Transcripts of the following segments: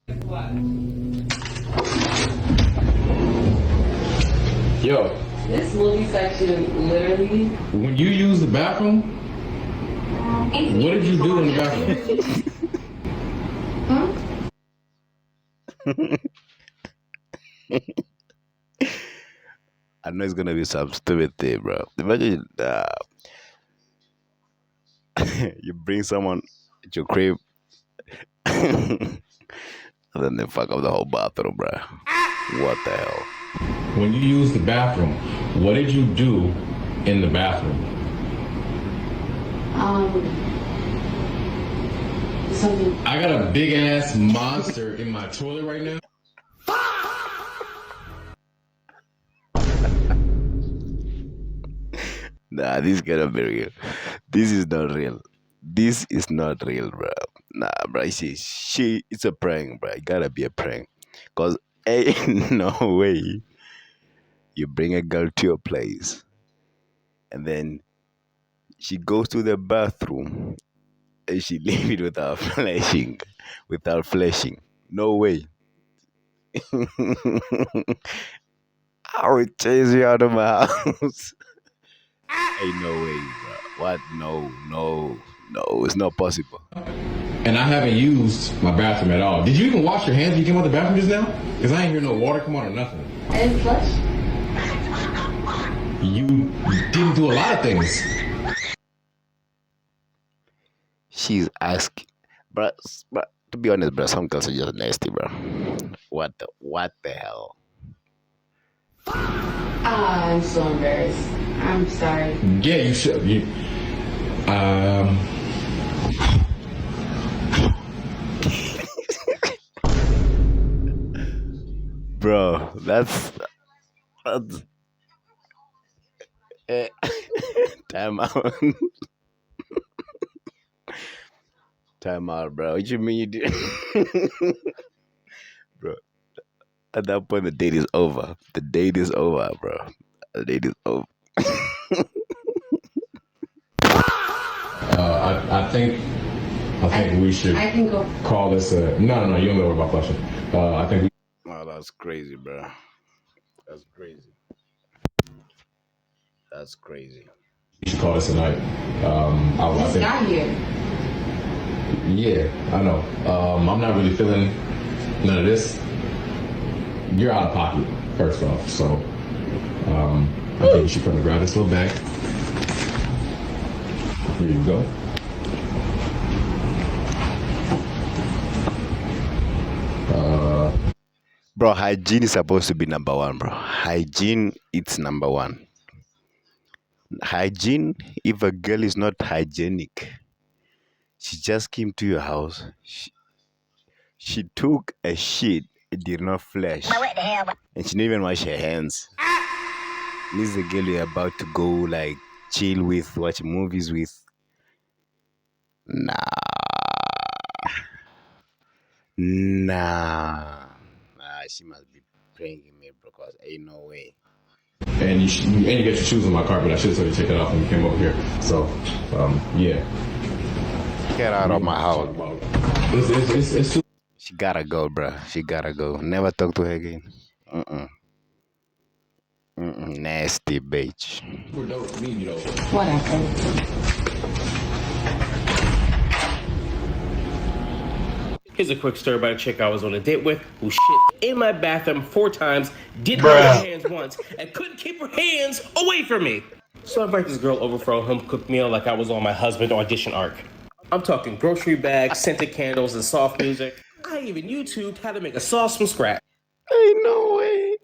What? Yo. This movie section literally. When you use the bathroom, what did you do in the bathroom? I know it's gonna be some stupid thing, bro. Imagine you bring someone at your crib and then they fuck up the whole bathroom, bro. What the hell? When you use the bathroom, what did you do in the bathroom? Something. I got a big ass monster in my toilet right now. Nah, this cannot be real. This is not real. This is not real, bro. Nah, bro. It's a prank, bro. It gotta be a prank. Cause ain't no way you bring a girl to your place and then she goes to the bathroom and she leave it without flashing. Without flashing. No way. I will chase you out of my house. Ain't no way, bro. What? No, it's not possible. And I haven't used my bathroom at all. Did you even wash your hands when you came out the bathroom just now? Because I ain't hear no water come out or nothing. I didn't flush. You didn't do a lot of things. She's asking, bro. To be honest, bro, some girls are just nasty, bro. What the hell? I'm so embarrassed. I'm sorry. Yeah, you should. Bro, that's time out. Time out, bro. What you mean you did? Bro, at that point the date is over. The date is over, bro. The date is over. I think we should I can go. call this a... No, you don't know about flushing. I think Oh, that's crazy, bro. That's crazy. That's crazy. we should call this a night. I Just think, got here. yeah, I know. I'm not really feeling none of this. You're out of pocket, first off. So I think you should come and grab this little bag. Here you go. Bro, hygiene is supposed to be number one, bro. Hygiene, it's number one. Hygiene, if a girl is not hygienic, she just came to your house, she took a shit, it did not flush, and she didn't even wash her hands. This is the girl you're about to go, like, chill with, watch movies with. Nah, she must be pranking me, bro, because ain't no way. And you get your shoes on my carpet. I should have told you to take it off when you came over here. So, yeah. Get out of my house. It's too... She gotta go, bro. She gotta go. Never talk to her again. Nasty bitch. Whatever. Here's a quick story about a chick I was on a date with who shit in my bathroom 4 times, didn't wash her hands once, and couldn't keep her hands away from me. So I invite this girl over for a home-cooked meal like I was on my husband audition arc. I'm talking grocery bags, scented candles, and soft music. I even YouTubed how to make a sauce from scratch. Ain't no way.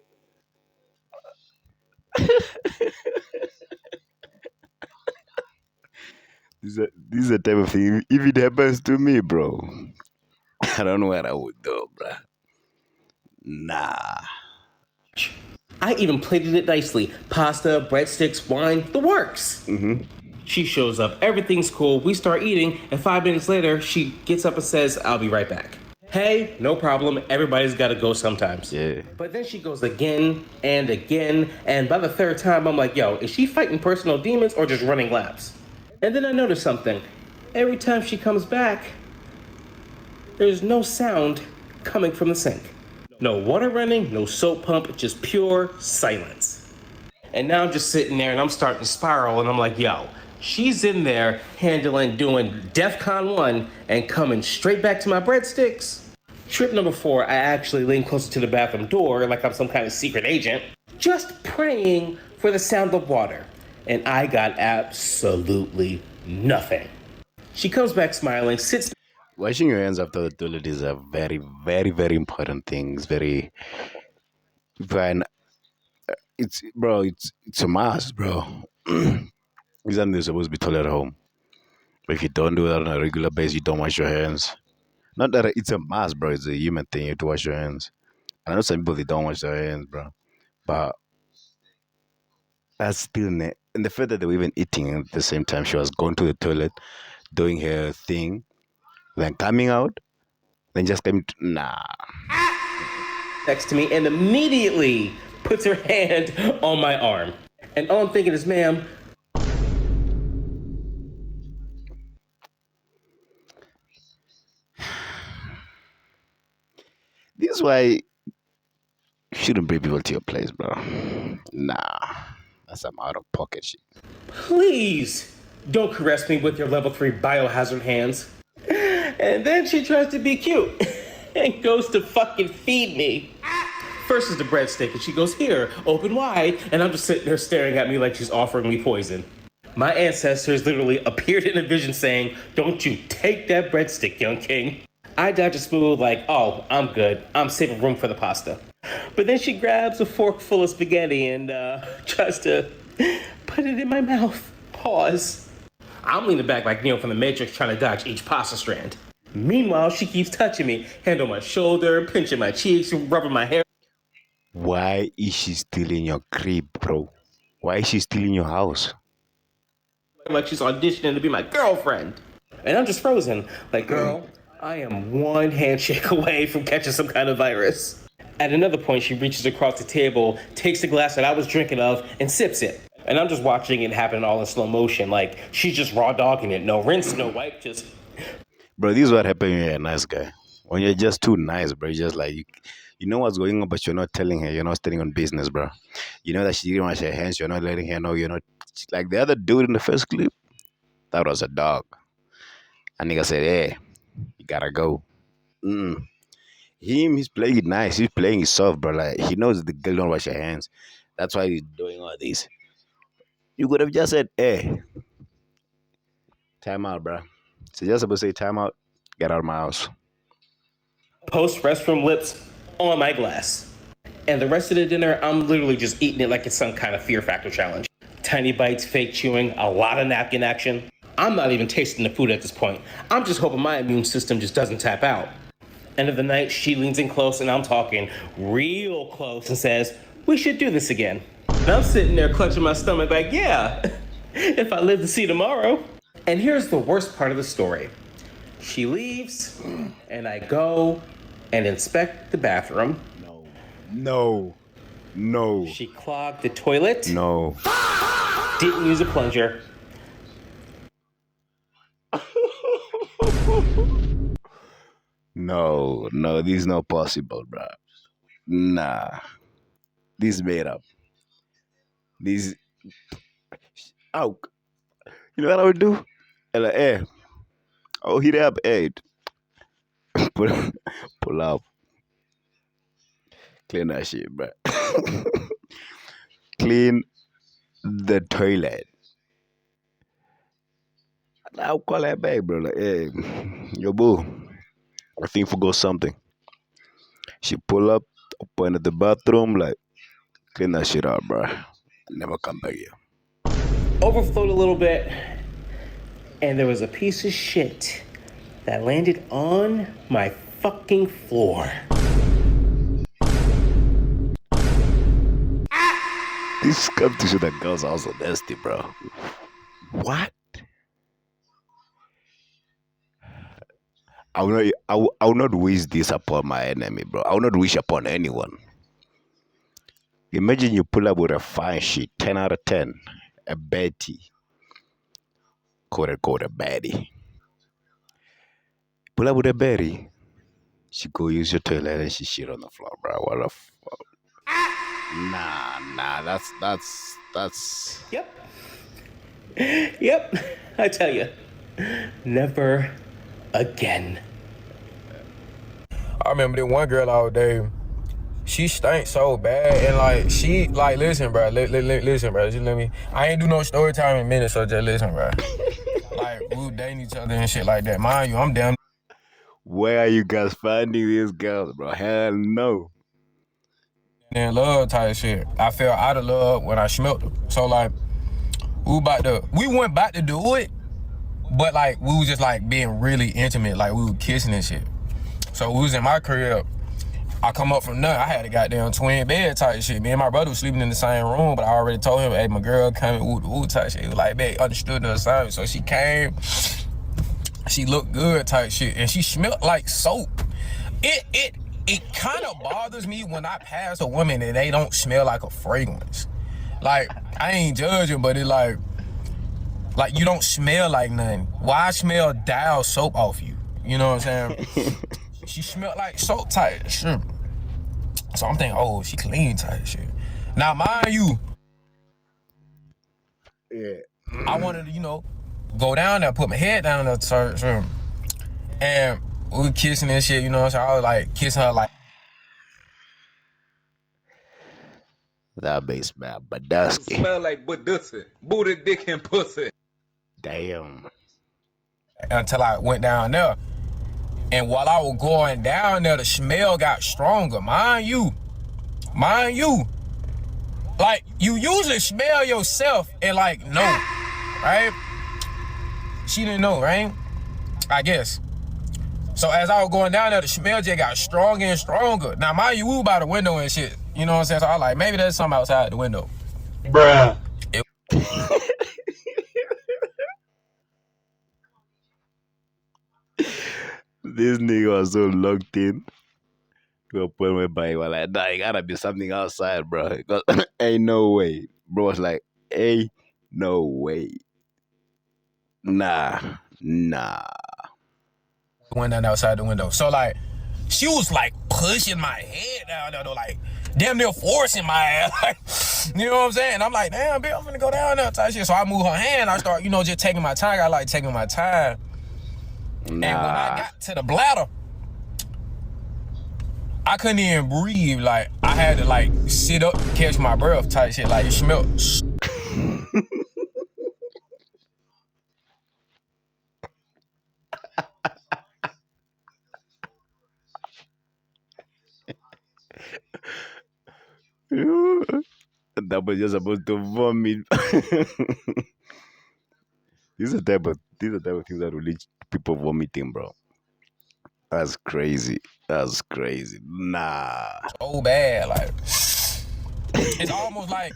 This is the type of thing, if it happens to me, bro, I don't know what I would do, bro. Nah. I even plated it nicely. Pasta, breadsticks, wine, the works. She shows up, everything's cool, we start eating, and 5 minutes later, she gets up and says, I'll be right back. Hey, no problem, everybody's gotta go sometimes. Yeah. But then she goes again, and by the 3rd time, I'm like, yo, is she fighting personal demons or just running laps? And then I notice something. Every time she comes back, there's no sound coming from the sink. No water running, no soap pump, just pure silence. And now I'm just sitting there and I'm starting to spiral and I'm like, yo, she's in there doing DEFCON 1 and coming straight back to my breadsticks. Trip number 4, I actually leaned closer to the bathroom door like I'm some kind of secret agent, just praying for the sound of water. And I got absolutely nothing. She comes back smiling, sits. Washing your hands after the toilet is a very, very, very important thing. It's very, when it's a must, bro. Isn't there supposed to be toilet at home? But if you don't do that on a regular basis, you don't wash your hands. Not that it's a must, bro. It's a human thing. You have to wash your hands. I know some people they don't wash their hands, bro. But that's still and the fact that they were even eating at the same time, she was going to the toilet, doing her thing, then coming out, then just coming to, nah. Next to me and immediately puts her hand on my arm. And all I'm thinking is, ma'am, This is why you shouldn't bring people to your place, bro. Nah. That's some out of pocket shit. please don't caress me with your level 3 biohazard hands. And then she tries to be cute and goes to fucking feed me. First is the breadstick, and she goes, here, open wide, and I'm just sitting there staring at me like she's offering me poison. My ancestors literally appeared in a vision saying, don't you take that breadstick, young king. I dodge a smooth like, oh, I'm good. I'm saving room for the pasta. But then she grabs a fork full of spaghetti and tries to put it in my mouth. Pause. I'm leaning back like Neo from the Matrix trying to dodge each pasta strand. Meanwhile, she keeps touching me, hand on my shoulder, pinching my cheeks, rubbing my hair. Why is she still in your crib, bro? Why is she still in your house? Like she's auditioning to be my girlfriend. And I'm just frozen. Like, girl, I am one handshake away from catching some kind of virus. At another point, she reaches across the table, takes the glass that I was drinking of, and sips it. And I'm just watching it happen all in slow motion. Like, she's just raw dogging it. No rinse, no wipe, just... Bro, this is what happens when you're a nice guy. When you're just too nice, bro, you're just like, you know what's going on, but you're not telling her. You're not standing on business, bro. You know that she didn't wash her hands. You're not letting her know. You're not... Like the other dude in the first clip, that was a dog. And nigga said, hey, you gotta go. He's playing it nice. He's playing it soft, bro. Like, he knows the girl don't wash her hands. That's why he's doing all this. You could have just said, hey, time out, bro. So just supposed to say, time out, get out of my house. Post restroom lips on my glass. And the rest of the dinner, I'm literally just eating it like it's some kind of Fear Factor challenge. Tiny bites, fake chewing, a lot of napkin action. I'm not even tasting the food at this point. I'm just hoping my immune system just doesn't tap out. End of the night, she leans in close and I'm talking real close and says, we should do this again. And I'm sitting there clutching my stomach like, yeah, if I live to see tomorrow. And here's the worst part of the story. She leaves and I go and inspect the bathroom. No. She clogged the toilet. No. Didn't use a plunger. No, this is not possible, bro. Nah. This is made up. This... Oh. You know what I would do? And like, hey. Oh, hit up, hey. Pull up. Clean that shit, bro. Clean the toilet. I'll call her back, bro. Like, hey, yo, boo. I think forgot something. She pull up, point at the bathroom, like, clean that shit up, bro. Never come back here. Overflowed a little bit, and there was a piece of shit that landed on my fucking floor. This comes to show that girls are also nasty, bro. What? I will not wish this upon my enemy, bro. I will not wish upon anyone. Imagine you pull up with a fine shit, 10 out of 10. A Betty. Quote unquote a baddie. Pull up with a Betty. She go use your toilet and she shit on the floor, bro. What the fuck? Nah. That's. Yep. Yep. I tell you, never again. I remember this one girl all day. She stank so bad, and like she like listen, bro. Listen, bro. Just let me. I ain't do no story time in a minute, so just listen, bro. Like we were dating each other and shit like that. Mind you, I'm damn. Where are you guys finding these girls, bro? Hell no. In love type shit. I fell out of love when I smelt her. So like, we went back to do it, but like we was just like being really intimate, like we were kissing and shit. So we was in my crib. I come up from nothing. I had a goddamn twin bed type shit. Me and my brother was sleeping in the same room, but I already told him, hey, my girl coming, woo type shit. He was like, man, understood the assignment. So she came, she looked good type shit, and she smelled like soap. It kind of bothers me when I pass a woman and they don't smell like a fragrance. Like, I ain't judging, but it like you don't smell like nothing. Why smell Dial soap off you? You know what I'm saying? She smelled like soap type shit. So I'm thinking, oh, she clean type shit. Now, mind you, I wanted to, go down there, put my head down there, type, and we were kissing and shit, you know what I'm saying? I was like, kissing her like. That bass man, but that's smell like budussy, booty, dick, and pussy. damn. Until I went down there. And while I was going down there, the smell got stronger. Mind you, like you usually smell yourself and like know, right? She didn't know, right? I guess. So as I was going down there, the smell just got stronger and stronger. Now mind you, we were by the window and shit. You know what I'm saying? So I was like, maybe there's something outside the window. Bruh. This nigga was so locked in. To a point whereby he was like, nah, it gotta be something outside, bro. Because ain't no way. Bro was like, ain't no way. Nah. Went down outside the window. So like, she was like pushing my head down there, though, like damn near forcing my ass. Like, you know what I'm saying? And I'm like, damn, bitch, I'm gonna go down there type shit. So I move her hand. I start, just taking my time. I like taking my time. And when I got to the bladder, I couldn't even breathe. Like, I had to like sit up and catch my breath type shit. Like, it smelled. That was just supposed to vomit. These are the type of things that will lead to people vomiting, bro. That's crazy. Nah. So bad, like it's almost like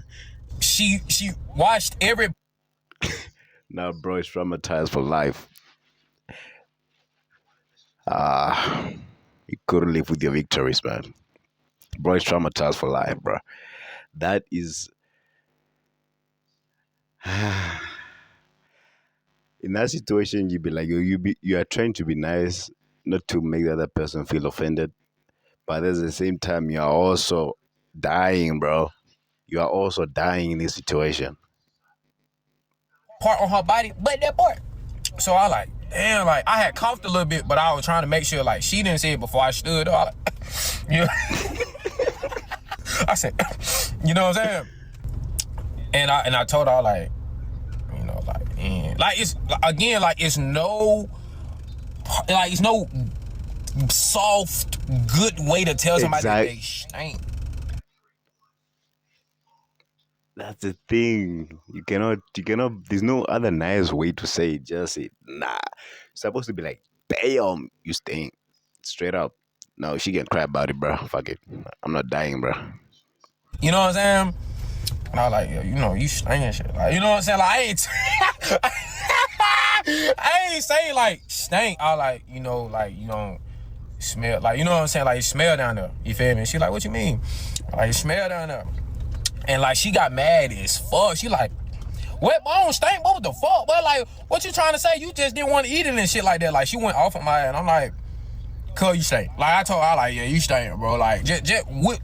she watched every. Now, bro, is traumatized for life. You couldn't live with your victories, man. Bro, is traumatized for life, bro. That is. In that situation, you be like, you are trying to be nice, not to make the other person feel offended, but at the same time, you are also dying, bro. You are also dying in this situation. Part on her body, but that part. So I like, damn, like I had coughed a little bit, but I was trying to make sure like she didn't see it before I stood up. Yeah. I said, you know what I'm saying? And I told her like, like it's again like it's no soft good way to tell somebody that they stink. That's the thing. You cannot, there's no other nice way to say it. Just say, nah. You're supposed to be like, damn, you stink. Straight up. No, she can cry about it, bro. Fuck it. I'm not dying, bro. You know what I'm saying? And I was like, you stink and shit. Like, you know what I'm saying? Like, I ain't saying like stink. I like, you don't smell. Like, you know what I'm saying? Like, you smell down there. You feel me? She like, what you mean? Like, you smell down there. And like, she got mad as fuck. She like, wet bone stink? What the fuck? But like, what you trying to say? You just didn't want to eat it and shit like that. Like, she went off on my ass. And I'm like, cuz you stink. Like, I told her, like, yeah, you stink, bro. Like, just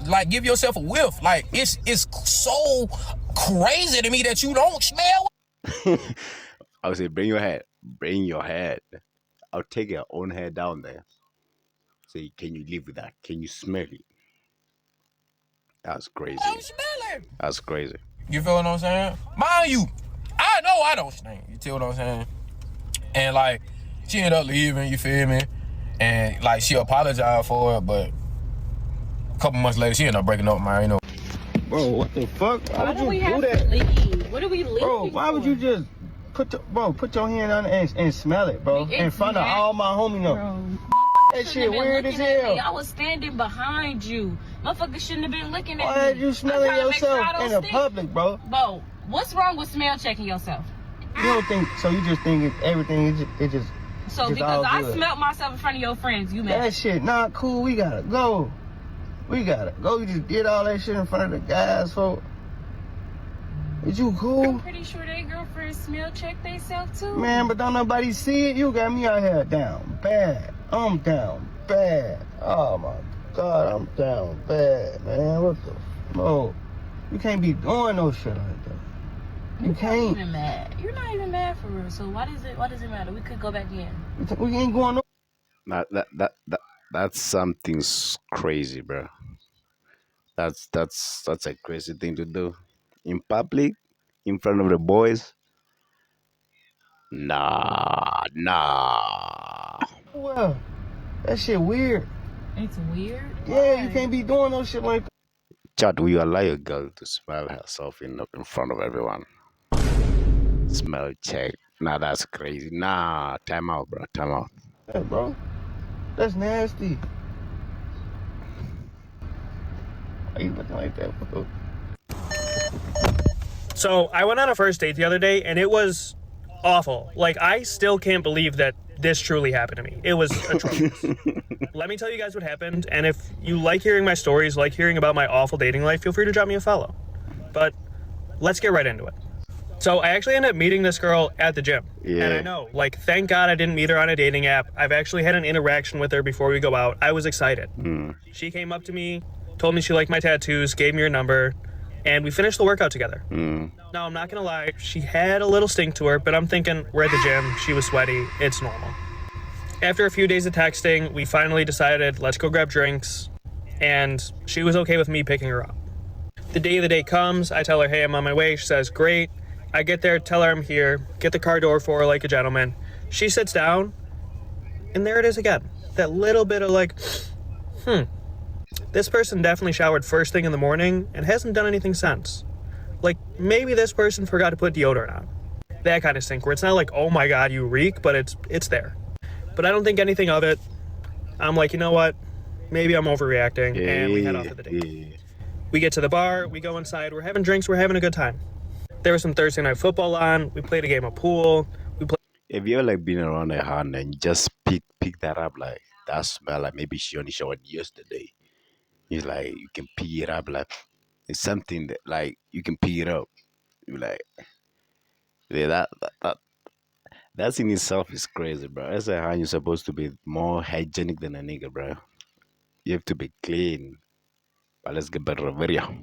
like, give yourself a whiff. Like, it's so crazy to me that you don't smell. I would say, bring your head. Bring your head. I'll take your own head down there. Say, can you live with that? Can you smell it? That's crazy. I don't smell it. That's crazy. You feel what I'm saying? Mind you, I know I don't stink. You feel what I'm saying? And like, she ended up leaving, you feel me? And like, she apologized for it, but a couple months later, she ended up breaking up, man, you know. Bro, what the fuck? Why would you do that? Leave? What are we leaving? Bro, why would you just put your hand on it and smell it, bro? In front of all my homies, know. That shit weird as hell. I was standing behind you. Motherfucker shouldn't have been looking at me. Why are you smelling yourself in the public, bro? Bro, what's wrong with smell checking yourself? You don't think, so you just think everything, it just So just because I good. smelled myself in front of your friends, you mad? That shit not cool, we gotta go. We gotta go, you just did all that shit in front of the guys, folks. Is you cool? I'm pretty sure their girlfriends smell check themselves too. Man, but don't nobody see it. You got me out here down bad. I'm down bad. Oh my God, I'm down bad, man. What the fuck? You can't be doing no shit like that. You can't. You're not even mad. You're not even mad for real. So why does it matter? We could go back in. We ain't going no. That's something crazy, bro. That's a crazy thing to do. In public, in front of the boys. Nah. Well, that shit weird. It's weird. Yeah, Why? you can't be doing no shit like that. Chad, will you allow your girl to smell herself in front of everyone? Smell check. Nah, that's crazy. Nah, time out, bro. Time out. Yeah, bro. That's nasty. Why you looking like that, bro? So I went on a first date the other day and it was awful. Like, I still can't believe that this truly happened to me. It was atrocious. Let me tell you guys what happened, and if you like hearing my stories, like hearing about my awful dating life, feel free to drop me a follow. But let's get right into it. So I actually ended up meeting this girl at the gym. Yeah. And I know, like, thank God I didn't meet her on a dating app. I've actually had an interaction with her before we go out. I was excited. She came up to me, told me she liked my tattoos, gave me her number, and we finished the workout together. Now, I'm not gonna lie, she had a little stink to her, but I'm thinking, we're at the gym, she was sweaty, it's normal. After a few days of texting, we finally decided, let's go grab drinks, and she was okay with me picking her up. The day of the date comes, I tell her, hey, I'm on my way. She says, great. I get there, tell her I'm here, get the car door for her like a gentleman. She sits down, and there it is again. That little bit of like, this person definitely showered first thing in the morning and hasn't done anything since. Like, maybe this person forgot to put deodorant on. That kind of stink, where it's not like, oh my God, you reek, but it's there. But I don't think anything of it. I'm like, you know what? Maybe I'm overreacting, and we head off to the date. We get to the bar, we go inside, we're having drinks, we're having a good time. There was some Thursday night football on, we played a game of pool. If you're like been around a hand and you just pick that up, like that smell, like maybe she only showered yesterday. It's like you can pick it up, like it's something that like you can pick it up. You like, yeah, that's in itself is crazy, bro. As a hand, you're supposed to be more hygienic than a nigga, bro. You have to be clean. But let's get better video.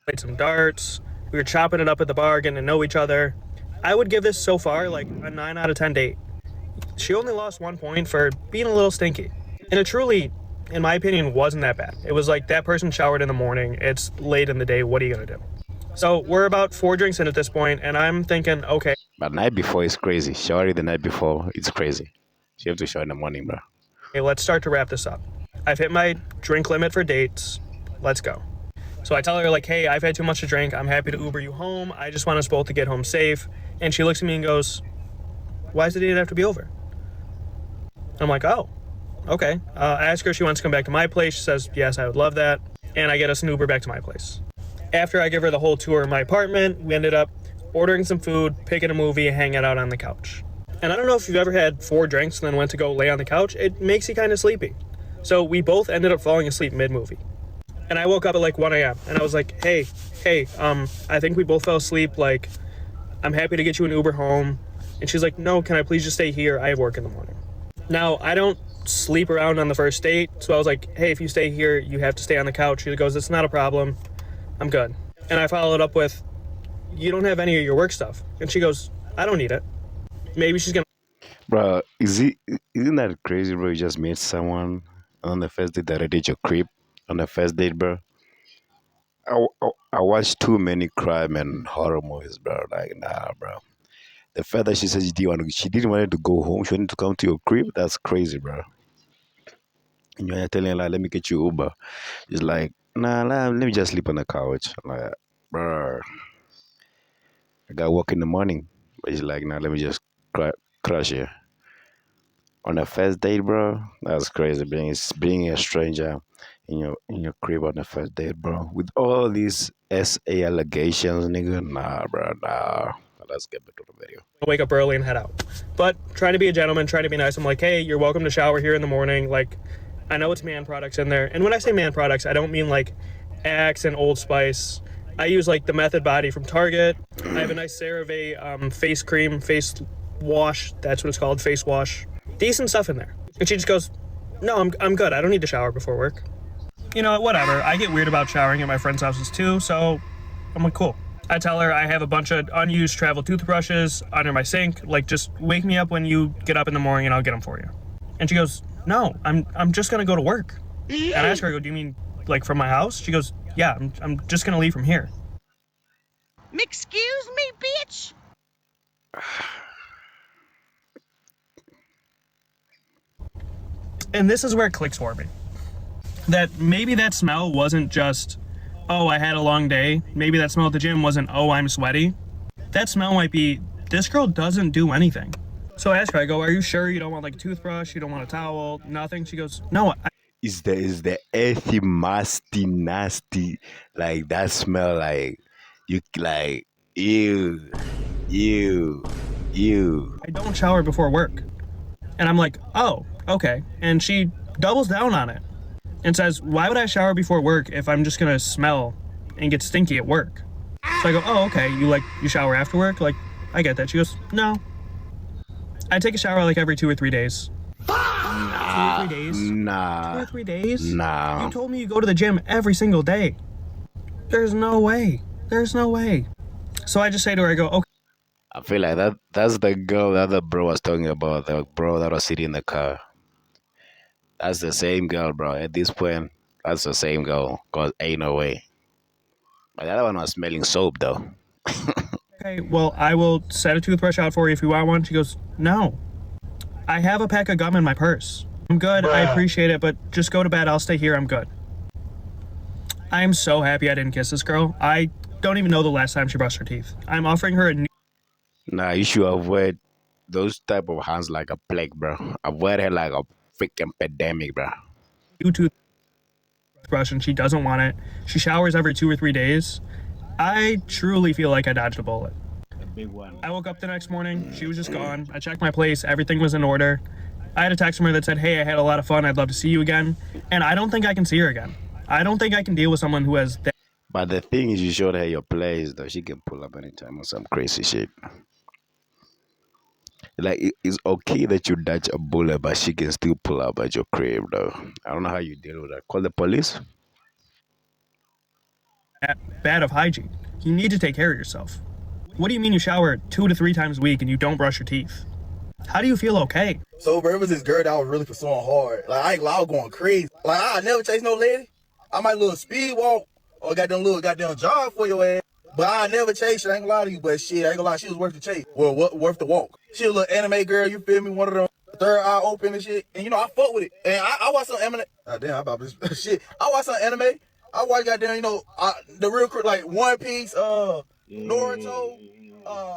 Played some darts. We were chopping it up at the bar, getting to know each other. I would give this so far like a 9 out of 10 date. She only lost 1 point for being a little stinky. And it truly, in my opinion, wasn't that bad. It was like that person showered in the morning. It's late in the day. What are you going to do? So we're about 4 drinks in at this point, and I'm thinking, okay. But night before is crazy. Showering the night before, it's crazy. You have to shower in the morning, bro. Okay, let's start to wrap this up. I've hit my drink limit for dates. Let's go. So I tell her, like, hey, I've had too much to drink. I'm happy to Uber you home. I just want us both to get home safe. And she looks at me and goes, why does the date have to be over? I'm like, oh, okay. I ask her if she wants to come back to my place. She says, yes, I would love that. And I get us an Uber back to my place. After I give her the whole tour of my apartment, we ended up ordering some food, picking a movie, and hanging out on the couch. And I don't know if you've ever had 4 drinks and then went to go lay on the couch. It makes you kind of sleepy. So we both ended up falling asleep mid-movie. And I woke up at like 1 a.m. and I was like, hey, I think we both fell asleep. Like, I'm happy to get you an Uber home. And she's like, no, can I please just stay here? I have work in the morning. Now, I don't sleep around on the first date. So I was like, hey, if you stay here, you have to stay on the couch. She goes, it's not a problem. I'm good. And I followed up with, you don't have any of your work stuff. And she goes, I don't need it. Maybe she's gonna. Bro, isn't that crazy, bro? You just meet someone on the first date that I did your creep on the first date, bro. I watched too many crime and horror movies, bro. Like, nah, bro. The fact that she said she didn't want to go home, she wanted to come to your crib, that's crazy, bro. And you're telling her, like, let me get you Uber. She's like, nah, let me just sleep on the couch. I'm like, bro, I got work in the morning. But she's like, nah, let me just crush you. On the first date, bro, that's crazy. Being a stranger in your crib on the first date, bro. With all these SA allegations, nigga, nah, bro, nah. Let's get back to the video. Wake up early and head out. But trying to be a gentleman, trying to be nice. I'm like, hey, you're welcome to shower here in the morning. Like, I know it's man products in there. And when I say man products, I don't mean like Axe and Old Spice. I use like the Method Body from Target. I have a nice CeraVe face cream, face wash. That's what it's called, face wash. Decent stuff in there. And she just goes, no, I'm good. I don't need to shower before work. You know, whatever. I get weird about showering at my friends' houses too, so I'm like, cool. I tell her I have a bunch of unused travel toothbrushes under my sink. Like, just wake me up when you get up in the morning and I'll get them for you. And she goes, no, I'm just gonna go to work. And I ask her, I go, do you mean like from my house? She goes, yeah, I'm just gonna leave from here. Excuse me, bitch? And this is where it clicks for me. That maybe that smell wasn't just, oh, I had a long day. Maybe that smell at the gym wasn't, oh, I'm sweaty. That smell might be, this girl doesn't do anything. So I ask her, I go, are you sure you don't want like a toothbrush? You don't want a towel? Nothing? She goes, no. Is the earthy, nasty, like that smell, like, you, like, ew. I don't shower before work. And I'm like, oh, okay. And she doubles down on it and says, why would I shower before work if I'm just gonna smell and get stinky at work? So I go, oh, okay, you shower after work? Like, I get that. She goes, no. I take a shower like every 2 or 3 days. 2 or 3 days? Nah. 2 or 3 days? Nah. You told me you go to the gym every single day. There's no way. There's no way. So I just say to her, I go, okay. I feel like that's the girl that the bro was talking about, the bro that was sitting in the car. That's the same girl, bro. At this point, that's the same girl, because ain't no way. But the other one was smelling soap, though. Okay, well, I will set a toothbrush out for you if you want one. She goes, no. I have a pack of gum in my purse. I'm good. Bruh. I appreciate it, but just go to bed. I'll stay here. I'm good. I am so happy I didn't kiss this girl. I don't even know the last time she brushed her teeth. I'm offering her a new Nah, you should avoid those type of hands like a plague, bro. Avoid it like a freaking pandemic, bro. toothbrush and she doesn't want it. She showers every 2 or 3 days. I truly feel like I dodged a bullet. A big one. I woke up the next morning. She was just gone. I checked my place. Everything was in order. I had a text from her that said, hey, I had a lot of fun. I'd love to see you again. And I don't think I can see her again. I don't think I can deal with someone who has that. But the thing is, you showed her your place, though. She can pull up anytime on some crazy shit. Like, it's okay that you dodge a bullet, but she can still pull up at your crib, though. I don't know how you deal with that. Call the police? Bad of hygiene. You need to take care of yourself. What do you mean you shower 2 to 3 times a week and you don't brush your teeth? How do you feel okay? So, bro, it was this girl that I was really pursuing hard. Like, I ain't lie, I was going crazy. Like, I never chase no lady. I might little speed walk or little goddamn jog for your ass. But I never chase shit, I ain't gonna lie to you. But shit, I ain't gonna lie, she was worth the chase. Well, worth the walk. She a little anime girl, you feel me? One of them third eye open and shit. And you know, I fuck with it. And I watch some anime. Oh, damn, I about this shit. I watch some anime. I watch goddamn, you know, the real like One Piece, Naruto,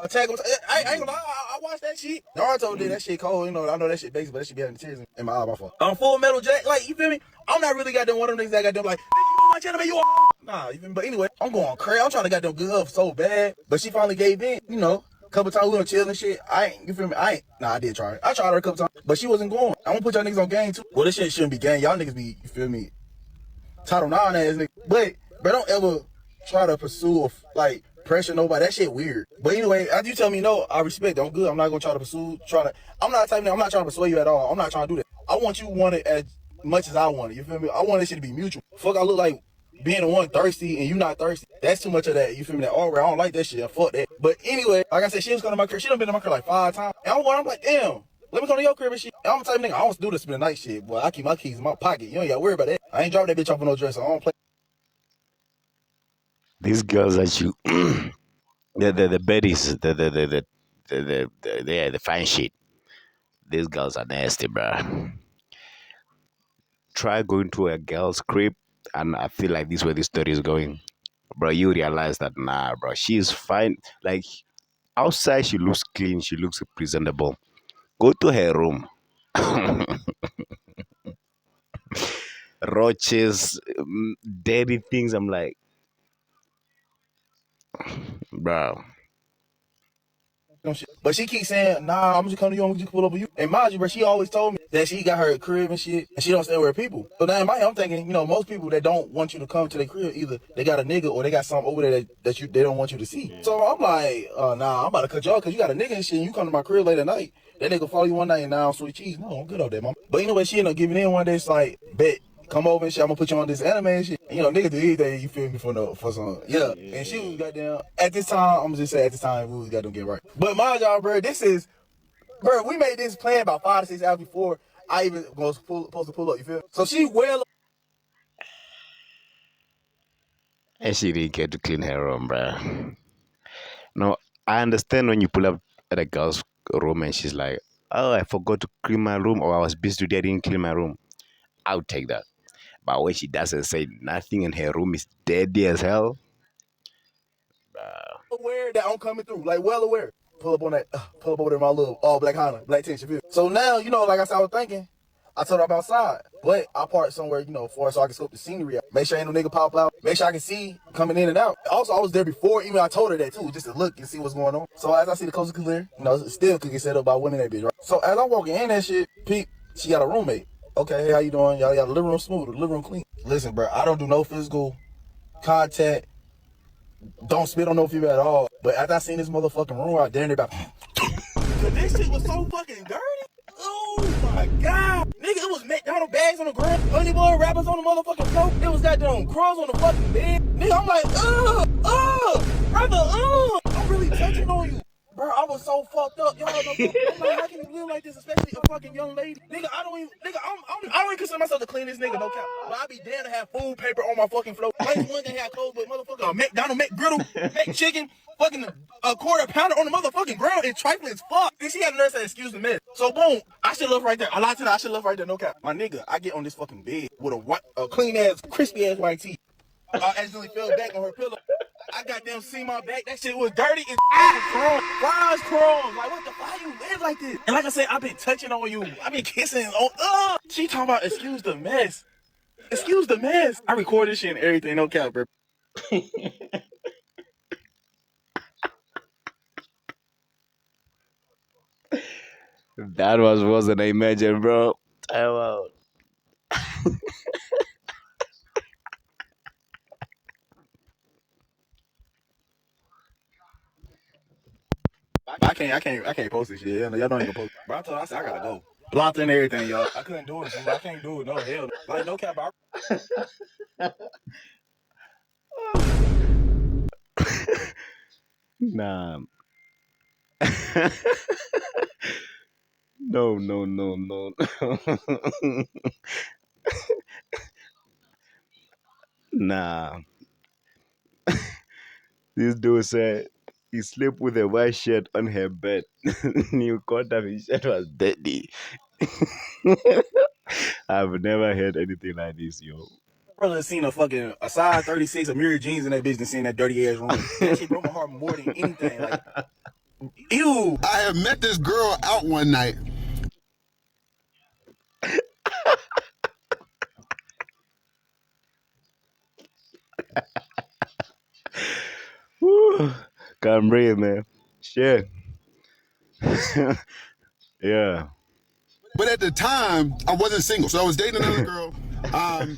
Attack on I ain't gonna lie, I watched that shit. Naruto did that shit cold, you know, I know that shit basic, but that shit be having tears in my eye, my fault. Full Metal Jack, like, you feel me? I'm not really goddamn one of them niggas that goddamn like, you watch anime, you nah, you feel me? But anyway, I'm going crazy. I'm trying to goddamn good up so bad, but she finally gave in, you know. A couple times we were chilling and shit. You feel me? I did try it. I tried her a couple times, but she wasn't going. I'm gonna put y'all niggas on game too. Well, this shit shouldn't be game. Y'all niggas be, you feel me? Title 9 ass nigga. But don't ever try to pursue or like pressure nobody. That shit weird. But anyway, after you tell me no, I respect it. I'm good. I'm not gonna try to pursue. I'm not the type of nigga, I'm not trying to persuade you at all. I'm not trying to do that. I want you to want it as much as I want it. You feel me? I want this shit to be mutual. Fuck, I look like being the one thirsty and you not thirsty. That's too much of that. You feel me? That all right, I don't like that shit. Fuck that. But anyway, like I said, she was coming to my crib. She done been to my crib like 5 times. And I'm like, damn. Let me come to your crib and shit. And I'm the type of nigga, I don't do this spend the night shit. Boy, I keep my keys in my pocket. You ain't gotta worry about that. I ain't dropping that bitch off on no dresser. I don't play. These girls that you, the baddies, the fine shit. These girls are nasty, bro. Try going to a girl's crib, and I feel like this is where this story is going, bro. You realize that nah, bro, she's fine. Like outside, she looks clean, she looks presentable. Go to her room, roaches, dirty things. I'm like, bro. But she keeps saying, nah, I'm just coming to you, I'm just pull up with you. And mind you, bro, she always told me that she got her crib and shit, and she don't stay with her people. So now in my head, I'm thinking, you know, most people that don't want you to come to their crib, either they got a nigga or they got something over there that they don't want you to see. So I'm like, nah, I'm about to cut you off because you got a nigga and shit, and you come to my crib late at night. That nigga follow you one night and now I'm sweet cheese. No, I'm good off that, mom. But anyway, she ended up giving in one day. It's like, bet. Come over and shit, I'm gonna put you on this anime and shit. You know, niggas do anything, you feel me, for some, yeah. And she was goddamn, at this time, I'm gonna just say at this time, we was goddamn get right. But mind y'all, bro, bro, we made this plan about 5 to 6 hours before I even was supposed to pull up, you feel me? So she well. And she didn't get to clean her room, bro. No, I understand when you pull up at a girl's room and she's like, oh, I forgot to clean my room, or I was busy today, I didn't clean my room. I'll take that. But when she doesn't say nothing and her room is dirty as hell, Aware that I'm coming through, like well aware. Pull up over there in my little all black Honda, black tint, you feel? So now, you know, like I said, I was thinking, I told her I'm outside, but I parked somewhere, you know, so I can scope the scenery out. Make sure ain't no nigga pop out. Make sure I can see coming in and out. Also, I was there before, even I told her that too, just to look and see what's going on. So as I see the coast is clear, you know, still could get set up by women that bitch, right? So as I'm walking in that shit, peep, she got a roommate. Okay, hey, how you doing? Y'all got the living room smooth, the living room clean. Listen, bro, I don't do no physical contact. Don't spit on no female at all. But after I seen this motherfucking room out there, and about, cause this shit was so fucking dirty. Oh my god, nigga, it was McDonald's bags on the ground, honey boy wrappers on the motherfucking floor. It was goddamn crumbs on the fucking bed. Nigga, I'm like, brother, I'm really touching on you. Bro, I was so fucked up, y'all. I'm like, how can you live like this, especially a fucking young lady? Nigga, I don't even consider myself the cleanest nigga, no cap. But I be damn to have food paper on my fucking floor. Like one can have clothes, but motherfucker, McDonald's, McGriddle, McChicken, fucking a quarter pounder on the motherfucking ground and trifling as fuck. Then she had a nurse say, excuse the mess. So boom, I should left right there. I lied to her, I should left right there, no cap. My nigga, I get on this fucking bed with a clean ass, crispy ass white tee. I accidentally fell back on her pillow. I goddamn see my back. That shit was dirty as crumbs. Fries crumbs. Like, what the fuck? You live like this? And like I said, I've been touching on you. I've been kissing on. She talking about excuse the mess. Excuse the mess. I record this shit and everything. No cap, bro. that wasn't imagine, bro. Time out. I can't post this shit. Y'all don't even post. Bro, I told her, I said, I gotta go. Blocked and everything, y'all. I couldn't do it. So I can't do it. No, hell. Like, no cap. Nah. No. Nah. This dude said he slept with a white shirt on her bed. You caught up his shirt was dirty. I've never heard anything like this, yo. Brother seen a size 36 of mirror jeans in that bitch and seen that dirty ass room. That shit broke my heart more than anything. Like, ew. I have met this girl out one night. Woo. Can't breathe, man. Shit. Yeah. But at the time, I wasn't single, so I was dating another girl.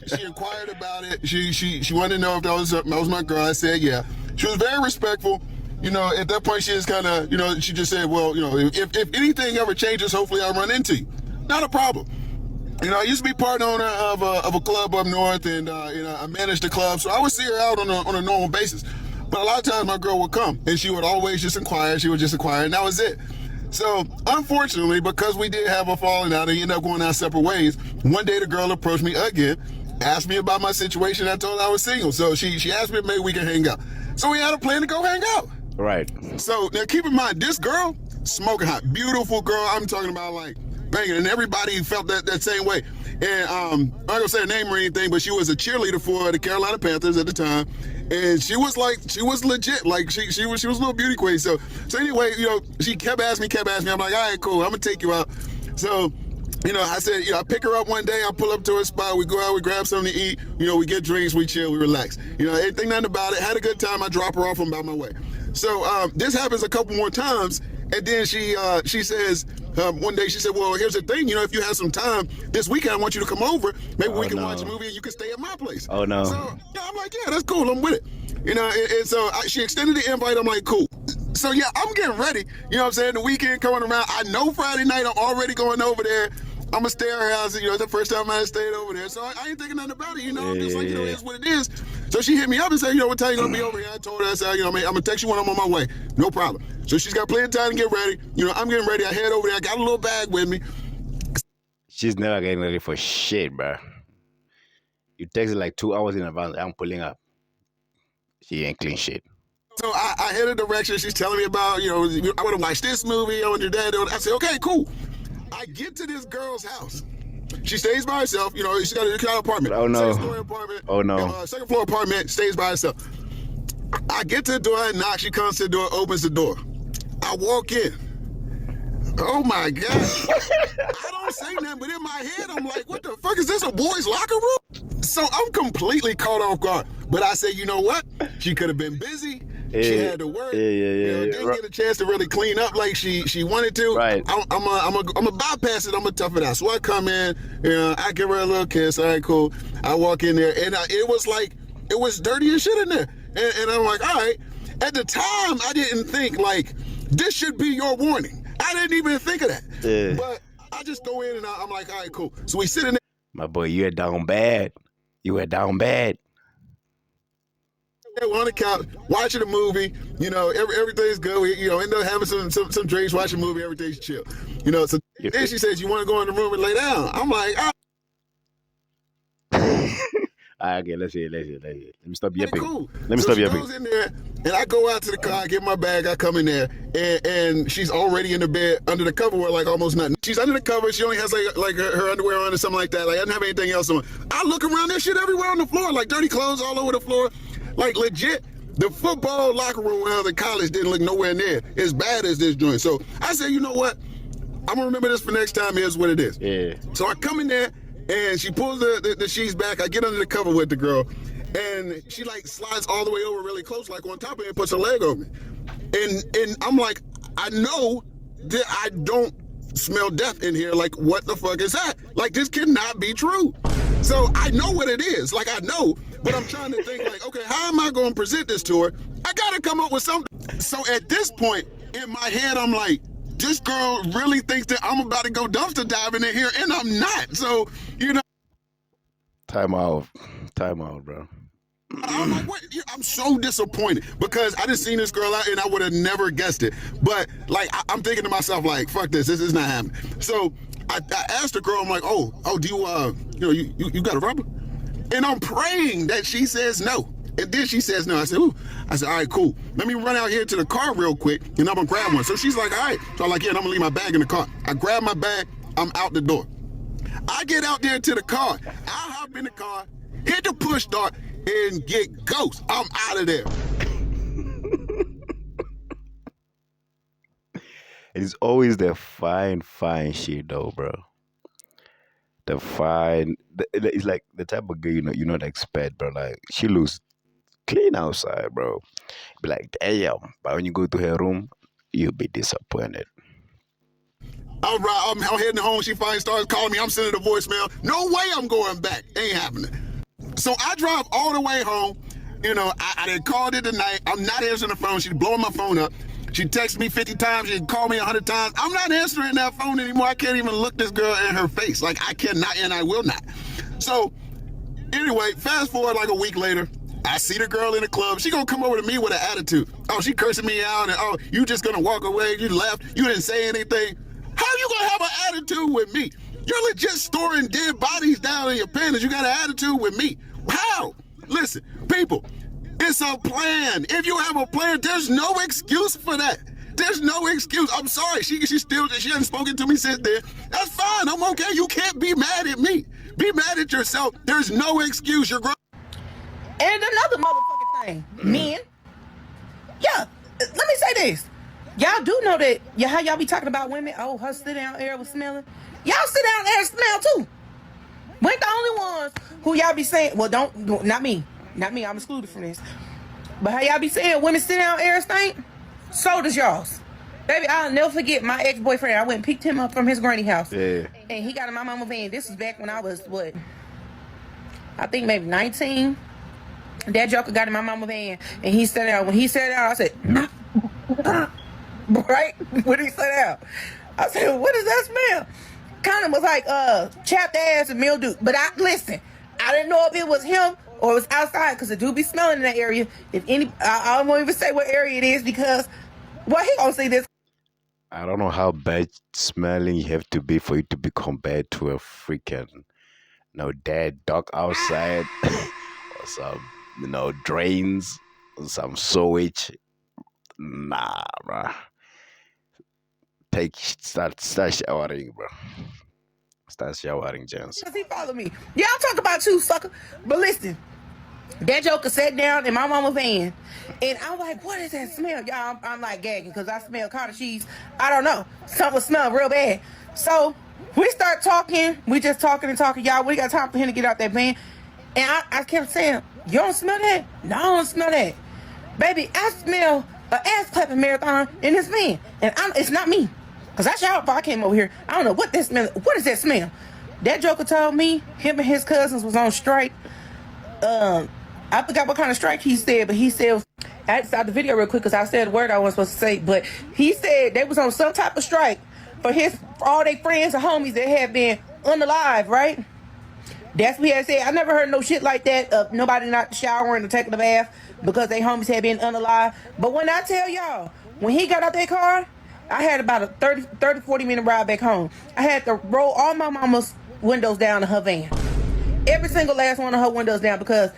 She inquired about it. She wanted to know if that was my girl. I said, yeah. She was very respectful. You know, at that point, she just kind of, you know, she just said, well, you know, if anything ever changes, hopefully I'll run into you. Not a problem. You know, I used to be part owner of a club up north, and you know, I managed the club, so I would see her out on a normal basis. But a lot of times my girl would come, and she would always just inquire. She would just inquire, and that was it. So unfortunately, because we did have a falling out and ended up going our separate ways, one day the girl approached me again, asked me about my situation. I told her I was single, so she asked me if maybe we can hang out. So we had a plan to go hang out. Right. So now keep in mind, this girl, smoking hot, beautiful girl. I'm talking about like banging, and everybody felt that same way. And I'm not gonna say her name or anything, but she was a cheerleader for the Carolina Panthers at the time, and she was legit, like she was a little beauty queen. So anyway, you know, she kept asking me. I'm like, all right, cool, I'm gonna take you out. So, you know, I said, you know, I pick her up one day, I pull up to her spot, we go out, we grab something to eat, you know, we get drinks, we chill, we relax. You know, ain't think nothing about it, had a good time, I drop her off, I'm about my way. So this happens a couple more times, and then she says, one day she said, well, here's the thing, you know, if you have some time this weekend, I want you to come over, maybe we can watch a movie and you can stay at my place. Oh no. So yeah, I'm like, yeah, that's cool, I'm with it. You know, and so she extended the invite, I'm like, cool. So yeah, I'm getting ready, you know what I'm saying, the weekend coming around, I know Friday night I'm already going over there, I'm gonna stay at her house, you know, it's the first time I had stayed over there, so I ain't thinking nothing about it, you know, I'm just like, you know, it's what it is. So she hit me up and said, you know, what time you gonna be over here? I told her, I said, you know, I'm gonna text you when I'm on my way, no problem. So she's got plenty of time to get ready, you know, I'm getting ready, I head over there, I got a little bag with me. She's never getting ready for shit, bro. You text her like 2 hours in advance, I'm pulling up. She ain't clean shit. So I head a direction, she's telling me about, you know, I wanna watch this movie, I want your dad, I said, okay, cool. I get to this girl's house. She stays by herself. You know, she's got an apartment. Oh no. Second floor apartment. Oh no. Second floor apartment, stays by herself. I get to the door, I knock, she comes to the door, opens the door. I walk in. Oh my God. I don't say nothing, but in my head, I'm like, what the fuck, is this a boys' locker room? So I'm completely caught off guard. But I say, you know what? She could have been busy. She had to work. You know, didn't get a chance to really clean up like she wanted to. Right. I'm a bypass it. I'm gonna tough it out. So I come in, you know, I give her a little kiss. All right, cool. I walk in there, and it was like, it was dirty as shit in there. And I'm like, all right. At the time, I didn't think like this should be your warning. I didn't even think of that. Yeah. But I just go in and I'm like, all right, cool. So we sit in there. My boy, you are down bad. You are down bad. We're on the couch watching a movie, you know, everything's good. We, you know, end up having some drinks, watching a movie, everything's chill. You know, so then she says, you want to go in the room and lay down? I'm like, Okay, let's hear. Let me stop yapping. Cool. Let me stop she yapping. goes in there, and I go out to the car, I get my bag, I come in there, and she's already in the bed under the cover with like almost nothing. She's under the cover, she only has like her underwear on or something like that. Like, I doesn't have anything else on. I look around, there's shit everywhere on the floor, like dirty clothes all over the floor. Like legit, the football locker room when I was in college didn't look nowhere near as bad as this joint. So I said, you know what? I'm gonna remember this for next time. Here's what it is. Yeah. So I come in there and she pulls the sheets back. I get under the cover with the girl, and she like slides all the way over really close, like on top of me, and puts her leg over me. And I'm like, I know that I don't smell death in here. Like, what the fuck is that? Like, this cannot be true. So I know what it is. Like, I know, but I'm trying to think like, okay, how am I going to present this to her? I got to come up with something. So at this point in my head, I'm like, this girl really thinks that I'm about to go dumpster diving in here, and I'm not. So, you know. Time out, bro. I'm like, what? I'm so disappointed because I just seen this girl out and I would have never guessed it. But like, I'm thinking to myself, like, fuck this is not happening. So I asked the girl, I'm like, oh, do you got a rubber? And I'm praying that she says no. And then she says no. I said, ooh. I said, all right, cool. Let me run out here to the car real quick and I'm gonna grab one. So she's like, all right. So I'm like, yeah, and I'm gonna leave my bag in the car. I grab my bag, I'm out the door. I get out there to the car. I hop in the car, hit the push start, and get ghost. I'm out of there. It's always the fine shit though, bro. It's like the type of girl you not expect, bro. Like, she looks clean outside, bro. Be like, damn. But when you go to her room, you'll be disappointed. All right, I'm heading home. She finally starts calling me. I'm sending a voicemail. No way I'm going back. Ain't happening. So I drive all the way home. You know, I done called it tonight. I'm not answering the phone. She's blowing my phone up. She texted me 50 times. She called me 100 times. I'm not answering that phone anymore. I can't even look this girl in her face. Like, I cannot and I will not. So, anyway, fast forward like a week later. I see the girl in the club. She gonna come over to me with an attitude. Oh, she cursing me out, and oh, you just gonna walk away. You left. You didn't say anything. How you gonna have an attitude with me? You're legit storing dead bodies down in your panties. You got an attitude with me. How? Listen, people, it's a plan. If you have a plan, there's no excuse for that. There's no excuse. I'm sorry. She hasn't spoken to me since then. That's fine. I'm okay. You can't be mad at me. Be mad at yourself. There's no excuse. You're grown. And another motherfucking thing, men. Yeah, let me say this. Y'all do know that, how y'all be talking about women? Oh, her sit down air was smelling. Y'all sit down air smell too. We ain't the only ones who y'all be saying, well, not me, I'm excluded from this. But how y'all be saying women sit down air stink? So does y'all's. Baby, I'll never forget my ex-boyfriend. I went and picked him up from his granny house. Yeah. And he got in my mama van. This was back when I was, I think maybe 19. That joker got in my mama van, and he sat down. When he sat down, I said, right? When he sat down, I said, what does that smell? Kind of was like chapped ass and mildew. But listen, I didn't know if it was him or it was outside, because it do be smelling in that area. I won't even say what area it is, because, well, he gonna see this. I don't know how bad smelling you have to be for you to be compared to a freaking, dead dog outside, or some, drains, or some sewage. Nah, bro. Start showering, bro. Start showering, Jones. He follow me. Yeah, I'll talk about you, sucker. But listen, that joker sat down in my mama van, and I'm like, what is that smell? Y'all, I'm like gagging because I smell cottage cheese. I don't know. Something smell real bad. So we start talking. We just talking and talking. Y'all, we got time for him to get out that van. And I kept saying, you don't smell that? No, I don't smell that. Baby, I smell an ass clapping marathon in this van. And it's not me. Because I showered before I came over here. I don't know what that smell. What is that smell? That joker told me him and his cousins was on strike. I forgot what kind of strike he said, but he said, I had to stop the video real quick because I said a word I wasn't supposed to say. But he said they was on some type of strike for all their friends and homies that had been unalive, right? That's what he had said. I never heard no shit like that of nobody not showering or taking a bath because they homies had been unalive. But when I tell y'all, when he got out that car, I had about a 30, 40 minute ride back home. I had to roll all my mama's windows down in her van. Every single last one of her windows down, because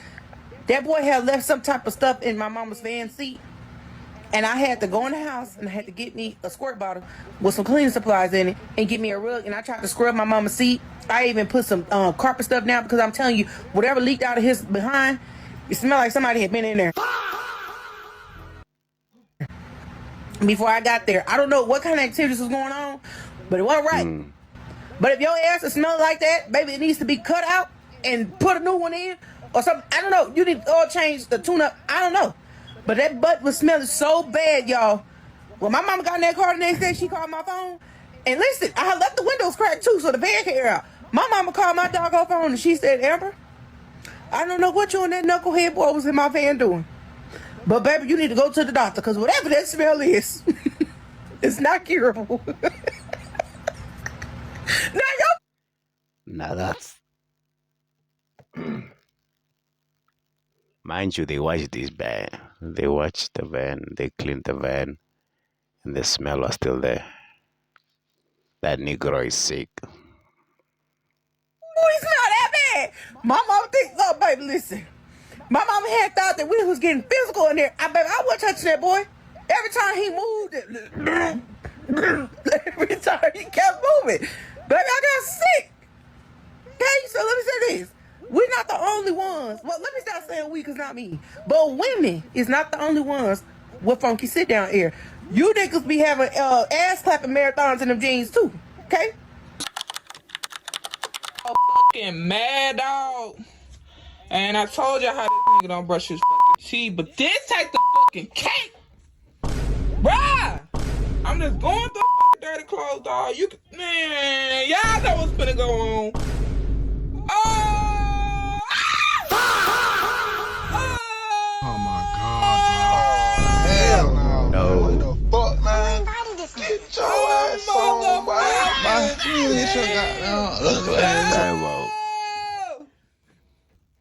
that boy had left some type of stuff in my mama's van seat. And I had to go in the house and I had to get me a squirt bottle with some cleaning supplies in it and get me a rug. And I tried to scrub my mama's seat. I even put some carpet stuff down, because I'm telling you, whatever leaked out of his behind, it smelled like somebody had been in there. Before I got there, I don't know what kind of activities was going on, but it wasn't right. But if your ass is smelling like that, baby, it needs to be cut out and put a new one in or something. I don't know. You need to oil change, the tune up. I don't know. But that butt was smelling so bad, y'all. When my mama got in that car the next day, she called my phone. And listen, I had left the windows cracked too, so the van can air out. My mama called my doggone phone and she said, Amber, I don't know what you and that knucklehead boy was in my van doing. But baby, you need to go to the doctor, because whatever that smell is, it's not curable. Now that's... Mind you, they watched this van. They watched the van, they cleaned the van, and the smell was still there. That Negro is sick. Oh, it's not that bad. My mama thinks, oh, baby, listen. My mama had thought that we was getting physical in there. I wasn't touching that boy. Every time he moved, every time he kept moving, baby, I got sick. Okay, so let me say this. We're not the only ones. Well, let me stop saying we, because not me. But women is not the only ones with funky sit down air. You niggas be having ass clapping marathons in them jeans too. Okay? Fucking mad dog. And I told y'all how this nigga don't brush his fucking teeth, but this take the fucking cake, bruh. I'm just going through dirty clothes, dog. Man, y'all know what's finna go on. Oh my God, bro. Hell no. No. What the fuck? Get your goddamn ugly ass.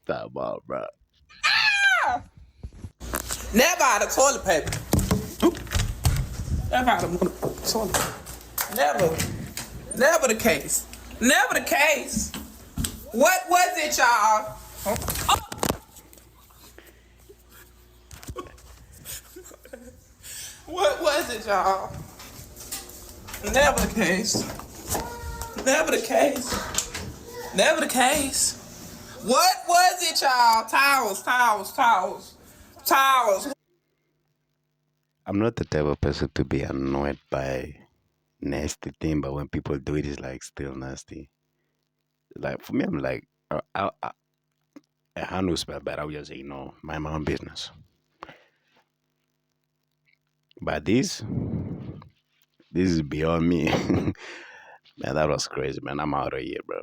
Time out, bro. Never out of toilet paper. Never out of toilet paper. Never the case. Never the case. What was it, y'all? What was it, y'all? Never the case. Never the case. Never the case. What was it, y'all? Towels. I'm not the type of person to be annoyed by nasty thing, but when people do it, it's like still nasty. Like for me, I'm like, I handle smell bad. I would just say, you know, mind my own business. But this is beyond me. Man, that was crazy, man. I'm out of here, bro.